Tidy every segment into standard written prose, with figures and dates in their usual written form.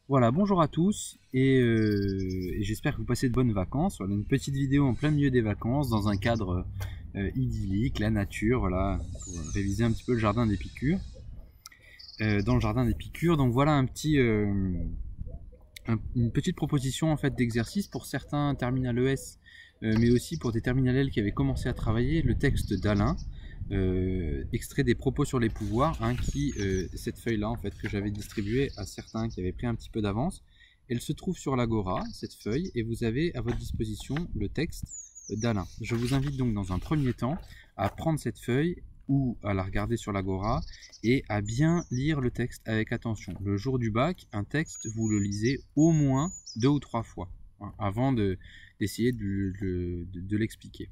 Voilà, bonjour à tous et j'espère que vous passez de bonnes vacances. Voilà, une petite vidéo en plein milieu des vacances dans un cadre idyllique, la nature, voilà, pour réviser un petit peu le jardin d'Épicure. Dans le jardin d'Épicure, donc voilà une petite proposition en fait d'exercice pour certains terminales ES, mais aussi pour des terminales L qui avaient commencé à travailler le texte d'Alain. Extrait des propos sur les pouvoirs, hein, cette feuille là en fait que j'avais distribuée à certains qui avaient pris un petit peu d'avance, elle se trouve sur l'Agora, cette feuille, et vous avez à votre disposition le texte d'Alain. Je vous invite donc dans un premier temps à prendre cette feuille ou à la regarder sur l'Agora et à bien lire le texte avec attention. Le jour du bac, un texte, vous le lisez au moins 2 ou 3 fois, hein, avant d'essayer de l'expliquer.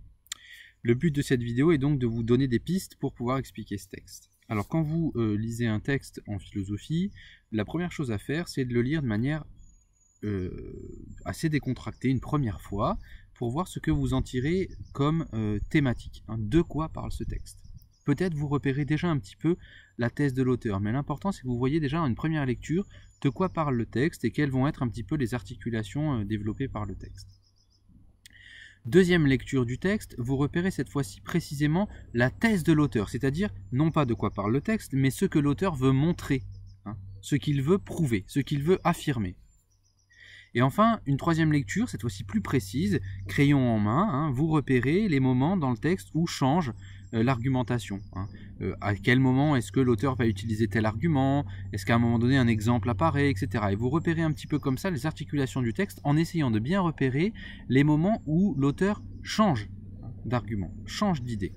Le but de cette vidéo est donc de vous donner des pistes pour pouvoir expliquer ce texte. Alors quand vous lisez un texte en philosophie, la première chose à faire, c'est de le lire de manière assez décontractée une première fois, pour voir ce que vous en tirez comme thématique. Hein, de quoi parle ce texte? Peut-être vous repérez déjà un petit peu la thèse de l'auteur, mais l'important c'est que vous voyez déjà en une première lecture de quoi parle le texte et quelles vont être un petit peu les articulations développées par le texte. Deuxième lecture du texte, vous repérez cette fois-ci précisément la thèse de l'auteur, c'est-à-dire non pas de quoi parle le texte, mais ce que l'auteur veut montrer, hein, ce qu'il veut prouver, ce qu'il veut affirmer. Et enfin, une troisième lecture, cette fois-ci plus précise, crayon en main, hein, vous repérez les moments dans le texte où change l'argumentation. Hein. À quel moment est-ce que l'auteur va utiliser tel argument? Est-ce qu'à un moment donné un exemple apparaît, etc. Et vous repérez un petit peu comme ça les articulations du texte en essayant de bien repérer les moments où l'auteur change d'argument, change d'idée.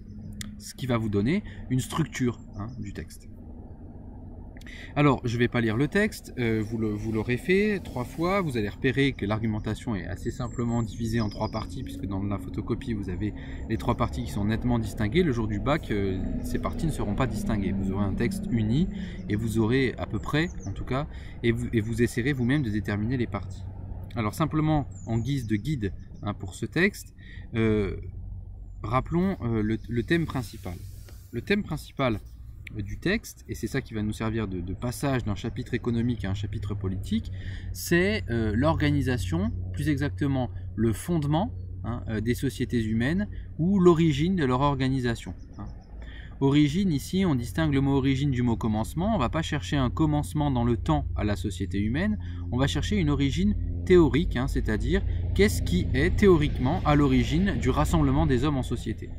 Ce qui va vous donner une structure, hein, du texte. Alors, je ne vais pas lire le texte, vous l'aurez fait 3 fois, vous allez repérer que l'argumentation est assez simplement divisée en 3 parties, puisque dans la photocopie, vous avez les 3 parties qui sont nettement distinguées. Le jour du bac, ces parties ne seront pas distinguées. Vous aurez un texte uni, et vous aurez à peu près, en tout cas, et vous essaierez vous-même de déterminer les parties. Alors, simplement, en guise de guide, hein, pour ce texte, rappelons le thème principal. Le thème principal du texte, et c'est ça qui va nous servir de passage d'un chapitre économique à un chapitre politique, c'est l'organisation, plus exactement le fondement, hein, des sociétés humaines, ou l'origine de leur organisation. Hein. Origine, ici, on distingue le mot origine du mot commencement. On ne va pas chercher un commencement dans le temps à la société humaine, on va chercher une origine théorique, hein, c'est-à-dire qu'est-ce qui est théoriquement à l'origine du rassemblement des hommes en société.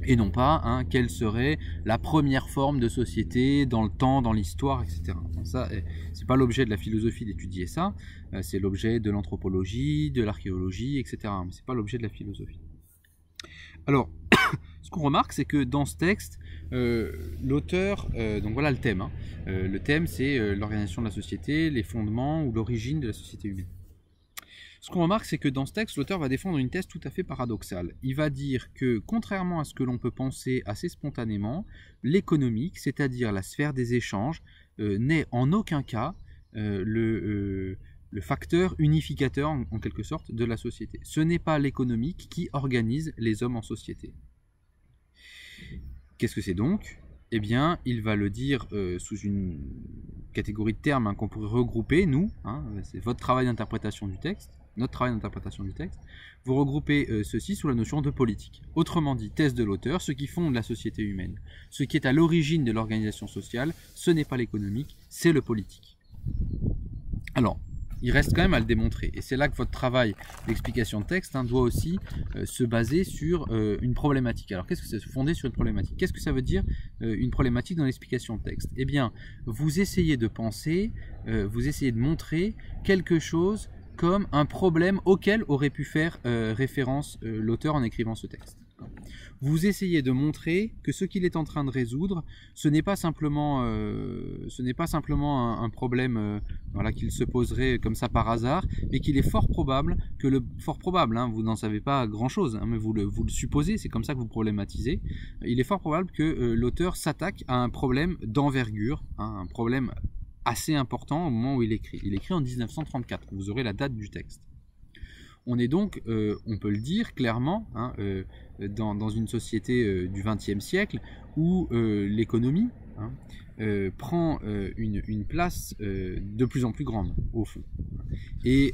Et non pas, hein, quelle serait la première forme de société dans le temps, dans l'histoire, etc. Donc ça, c'est pas l'objet de la philosophie d'étudier ça, c'est l'objet de l'anthropologie, de l'archéologie, etc. Mais c'est pas l'objet de la philosophie. Alors, ce qu'on remarque, c'est que dans ce texte, l'auteur, donc voilà le thème, hein, le thème c'est l'organisation de la société, les fondements ou l'origine de la société humaine. Ce qu'on remarque, c'est que dans ce texte, l'auteur va défendre une thèse tout à fait paradoxale. Il va dire que, contrairement à ce que l'on peut penser assez spontanément, l'économique, c'est-à-dire la sphère des échanges, n'est en aucun cas le facteur unificateur, en quelque sorte, de la société. Ce n'est pas l'économique qui organise les hommes en société. Qu'est-ce que c'est donc? Eh bien, il va le dire sous une catégorie de termes, hein, qu'on pourrait regrouper, nous, hein, c'est votre travail d'interprétation du texte, notre travail d'interprétation du texte, vous regroupez ceci sous la notion de politique. Autrement dit, thèse de l'auteur, ce qui fonde la société humaine. Ce qui est à l'origine de l'organisation sociale, ce n'est pas l'économique, c'est le politique. Alors, il reste quand même à le démontrer. Et c'est là que votre travail d'explication de texte, hein, doit aussi se baser sur une problématique. Alors, qu'est-ce que c'est se fonder sur une problématique? Qu'est-ce que ça veut dire une problématique dans l'explication de texte? Eh bien, vous essayez de penser, vous essayez de montrer quelque chose comme un problème auquel aurait pu faire référence l'auteur en écrivant ce texte. Vous essayez de montrer que ce qu'il est en train de résoudre, ce n'est pas simplement un problème voilà, qu'il se poserait comme ça par hasard, mais qu'il est fort probable, hein, vous n'en savez pas grand-chose, hein, mais vous le supposez, c'est comme ça que vous problématisez, il est fort probable que l'auteur s'attaque à un problème d'envergure, hein, un problème assez important au moment où il écrit. Il écrit en 1934, vous aurez la date du texte. On est donc, on peut le dire clairement, hein, dans une société du XXe siècle où l'économie, hein, prend une place de plus en plus grande, au fond. Et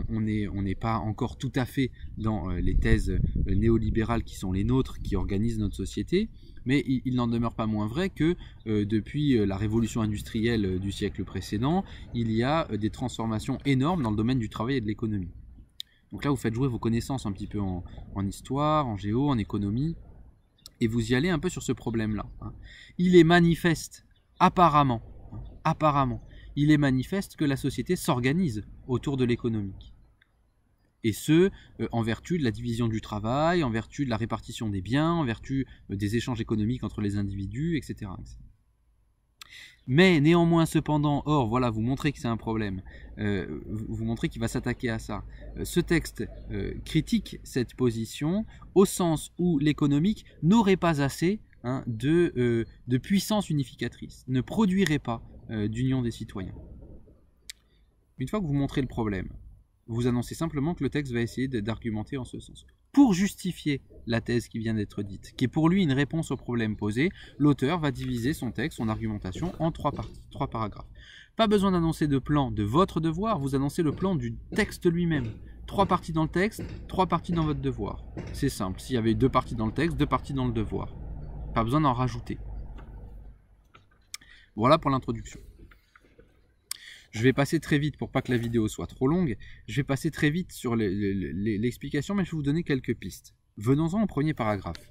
on n'est pas encore tout à fait dans les thèses néolibérales qui sont les nôtres, qui organisent notre société, mais il n'en demeure pas moins vrai que depuis la révolution industrielle du siècle précédent, il y a des transformations énormes dans le domaine du travail et de l'économie. Donc là, vous faites jouer vos connaissances un petit peu en histoire, en géo, en économie, et vous y allez un peu sur ce problème-là. Il est manifeste, apparemment, il est manifeste que la société s'organise autour de l'économique. Et ce, en vertu de la division du travail, en vertu de la répartition des biens, en vertu des échanges économiques entre les individus, etc. Mais néanmoins, cependant, or, voilà, vous montrez que c'est un problème, vous montrez qu'il va s'attaquer à ça. Ce texte critique cette position au sens où l'économique n'aurait pas assez de puissance unificatrice, ne produirait pas d'union des citoyens. Une fois que vous montrez le problème, vous annoncez simplement que le texte va essayer d'argumenter en ce sens. Pour justifier la thèse qui vient d'être dite, qui est pour lui une réponse au problème posé, l'auteur va diviser son texte, son argumentation, en 3 parties, 3 paragraphes. Pas besoin d'annoncer de plan de votre devoir, vous annoncez le plan du texte lui-même. 3 parties dans le texte, 3 parties dans votre devoir. C'est simple, s'il y avait 2 parties dans le texte, 2 parties dans le devoir. Pas besoin d'en rajouter. Voilà pour l'introduction. Je vais passer très vite pour pas que la vidéo soit trop longue. Je vais passer très vite sur l'explication, mais je vais vous donner quelques pistes. Venons-en au premier paragraphe.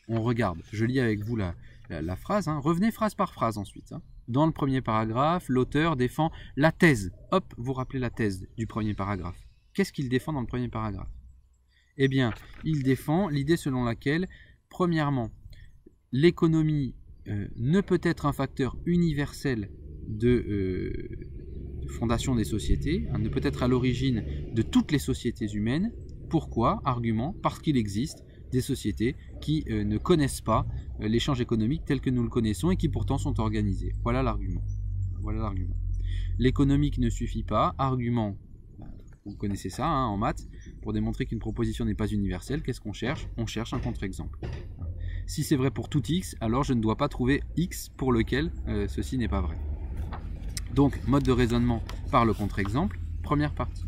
On regarde, je lis avec vous la phrase. Revenez phrase par phrase ensuite. Dans le premier paragraphe, l'auteur défend la thèse. Hop, vous rappelez la thèse du premier paragraphe. Qu'est-ce qu'il défend dans le premier paragraphe? Eh bien, il défend l'idée selon laquelle, premièrement, l'économie ne peut être un facteur universel de fondation des sociétés, ne peut être à l'origine de toutes les sociétés humaines. Pourquoi? Argument, parce qu'il existe des sociétés qui ne connaissent pas l'échange économique tel que nous le connaissons et qui pourtant sont organisées. Voilà l'argument. Voilà l'argument. L'économique ne suffit pas. Argument, vous connaissez ça en maths, pour démontrer qu'une proposition n'est pas universelle, qu'est-ce qu'on cherche? On cherche un contre-exemple. Si c'est vrai pour tout x, alors je ne dois pas trouver x pour lequel ceci n'est pas vrai. Donc, mode de raisonnement par le contre-exemple, première partie.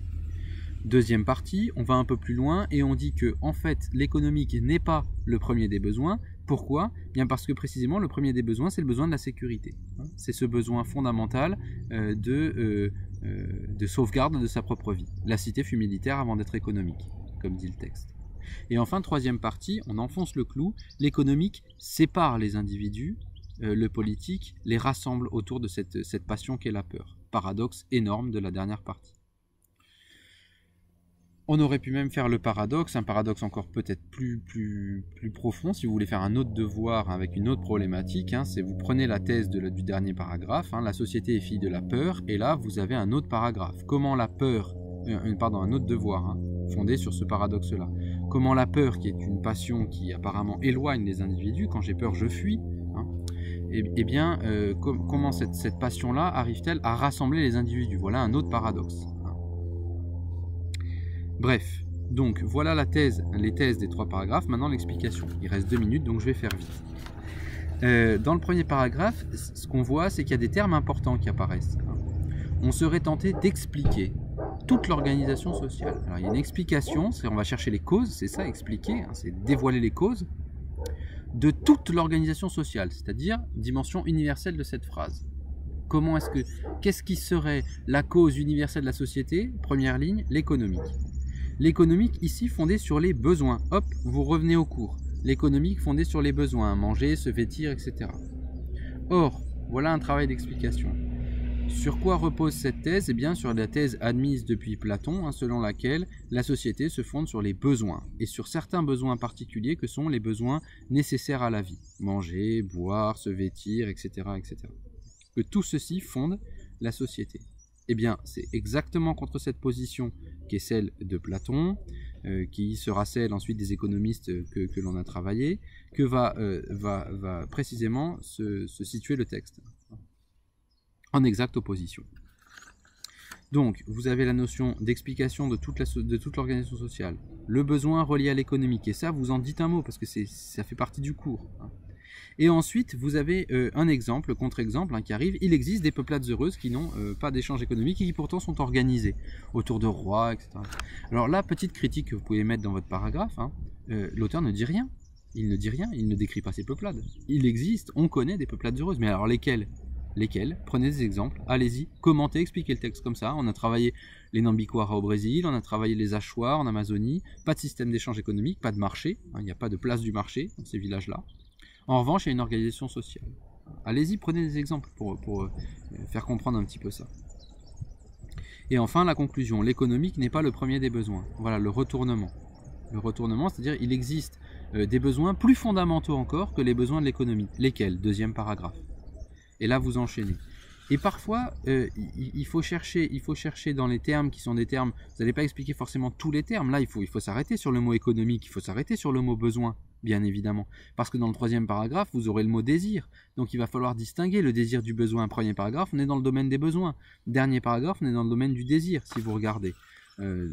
Deuxième partie, on va un peu plus loin et on dit que, en fait, l'économique n'est pas le premier des besoins. Pourquoi? Bien parce que précisément, le premier des besoins, c'est le besoin de la sécurité. C'est ce besoin fondamental de sauvegarde de sa propre vie. La cité fut militaire avant d'être économique, comme dit le texte. Et enfin, troisième partie, on enfonce le clou, l'économique sépare les individus, le politique les rassemble autour de cette passion qu'est la peur. Paradoxe énorme de la dernière partie. On aurait pu même faire le paradoxe, un paradoxe encore peut-être plus profond, si vous voulez faire un autre devoir avec une autre problématique, c'est vous prenez la thèse du dernier paragraphe, la société est fille de la peur, et là vous avez un autre paragraphe. Comment la peur, un autre devoir, fondé sur ce paradoxe-là. Comment la peur, qui est une passion qui apparemment éloigne les individus, quand j'ai peur je fuis, eh bien, comment cette passion-là arrive-t-elle à rassembler les individus? Voilà un autre paradoxe. Bref, donc voilà les thèses des 3 paragraphes, maintenant l'explication. Il reste 2 minutes, donc je vais faire vite. Dans le premier paragraphe, ce qu'on voit, c'est qu'il y a des termes importants qui apparaissent. On serait tenté d'expliquer toute l'organisation sociale. Alors il y a une explication, on va chercher les causes, c'est ça, expliquer, c'est dévoiler les causes de toute l'organisation sociale, c'est-à-dire dimension universelle de cette phrase. Qu'est-ce qui serait la cause universelle de la société? Première ligne, l'économique. L'économique ici fondée sur les besoins. Hop, vous revenez au cours. L'économique fondée sur les besoins, manger, se vêtir, etc. Or, voilà un travail d'explication. Sur quoi repose cette thèse? Eh bien, sur la thèse admise depuis Platon, selon laquelle la société se fonde sur les besoins, et sur certains besoins particuliers que sont les besoins nécessaires à la vie. Manger, boire, se vêtir, etc. etc. Que tout ceci fonde la société. Eh bien, c'est exactement contre cette position qui est celle de Platon, qui sera celle ensuite des économistes que l'on a travaillé, que va précisément se situer le texte. En exacte opposition. Donc, vous avez la notion d'explication de toute l'organisation sociale, le besoin relié à l'économique, et ça, vous en dites un mot, parce que ça fait partie du cours. Et ensuite, vous avez un exemple, contre-exemple qui arrive. Il existe des peuplades heureuses qui n'ont pas d'échange économique et qui pourtant sont organisées autour de rois, etc. Alors là, petite critique que vous pouvez mettre dans votre paragraphe, l'auteur ne dit rien. Il ne dit rien, il ne décrit pas ces peuplades. Il existe, on connaît des peuplades heureuses, mais alors lesquelles? Lesquelles? Prenez des exemples, allez-y, commentez, expliquez le texte comme ça. On a travaillé les Nambiquara au Brésil, on a travaillé les Achuar en Amazonie, pas de système d'échange économique, pas de marché, il n'y a pas de place du marché dans ces villages-là. En revanche, il y a une organisation sociale. Allez-y, prenez des exemples pour faire comprendre un petit peu ça. Et enfin, la conclusion, l'économique n'est pas le premier des besoins. Voilà, le retournement. Le retournement, c'est-à-dire il existe des besoins plus fondamentaux encore que les besoins de l'économie. Lesquels? Deuxième paragraphe. Et là, vous enchaînez. Et parfois, il faut chercher dans les termes qui sont des termes, vous n'allez pas expliquer forcément tous les termes. Là, il faut s'arrêter sur le mot économique, il faut s'arrêter sur le mot besoin, bien évidemment. Parce que dans le troisième paragraphe, vous aurez le mot désir. Donc il va falloir distinguer le désir du besoin. Premier paragraphe, on est dans le domaine des besoins. Dernier paragraphe, on est dans le domaine du désir, si vous regardez.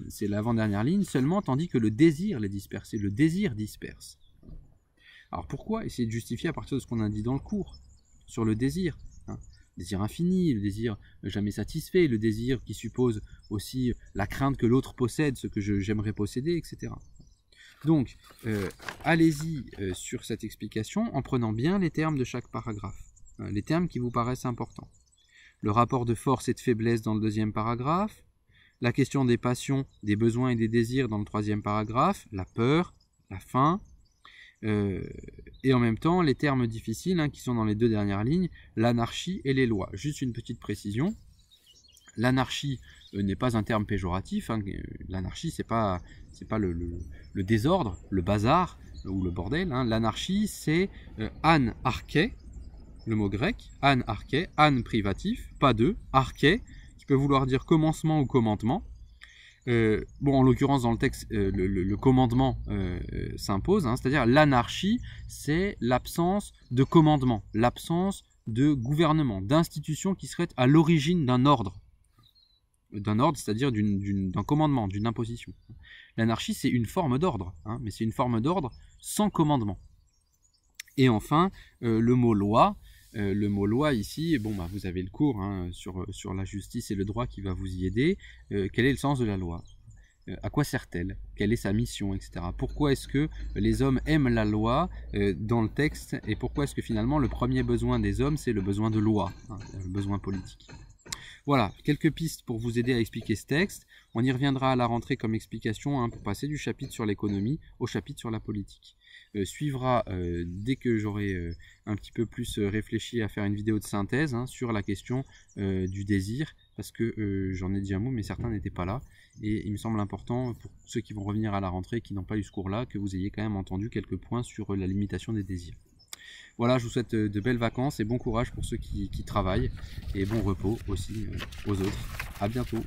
C'est l'avant-dernière ligne seulement, tandis que le désir les disperse. Et le désir disperse. Alors pourquoi essayer de justifier à partir de ce qu'on a dit dans le cours sur le désir, désir infini, le désir jamais satisfait, le désir qui suppose aussi la crainte que l'autre possède ce que j'aimerais posséder, etc. Donc, allez-y sur cette explication en prenant bien les termes de chaque paragraphe, les termes qui vous paraissent importants. Le rapport de force et de faiblesse dans le deuxième paragraphe, la question des passions, des besoins et des désirs dans le troisième paragraphe, la peur, la faim, et en même temps les termes difficiles qui sont dans les deux dernières lignes, l'anarchie et les lois. Juste une petite précision, l'anarchie n'est pas un terme péjoratif, l'anarchie c'est pas le désordre, le bazar ou le bordel, l'anarchie c'est an arché, le mot grec, an arché, an privatif, pas de, arché, qui peut vouloir dire commencement ou commandement. Bon, en l'occurrence, dans le texte, le commandement s'impose, c'est-à-dire l'anarchie, c'est l'absence de commandement, l'absence de gouvernement, d'institution qui serait à l'origine d'un ordre, c'est-à-dire d'un commandement, d'une imposition. L'anarchie, c'est une forme d'ordre, mais c'est une forme d'ordre sans commandement. Et enfin, le mot loi. Le mot loi ici, vous avez le cours sur la justice et le droit qui va vous y aider. Quel est le sens de la loi? À quoi sert-elle? Quelle est sa mission, etc. Pourquoi est-ce que les hommes aiment la loi dans le texte? Et pourquoi est-ce que finalement le premier besoin des hommes, c'est le besoin de loi, le besoin politique? Voilà, quelques pistes pour vous aider à expliquer ce texte. On y reviendra à la rentrée comme explication pour passer du chapitre sur l'économie au chapitre sur la politique. Suivra dès que j'aurai un petit peu plus réfléchi à faire une vidéo de synthèse sur la question du désir, parce que j'en ai dit un mot mais certains n'étaient pas là, et il me semble important pour ceux qui vont revenir à la rentrée qui n'ont pas eu ce cours là, que vous ayez quand même entendu quelques points sur la limitation des désirs. Voilà, je vous souhaite de belles vacances et bon courage pour ceux qui travaillent, et bon repos aussi aux autres. À bientôt.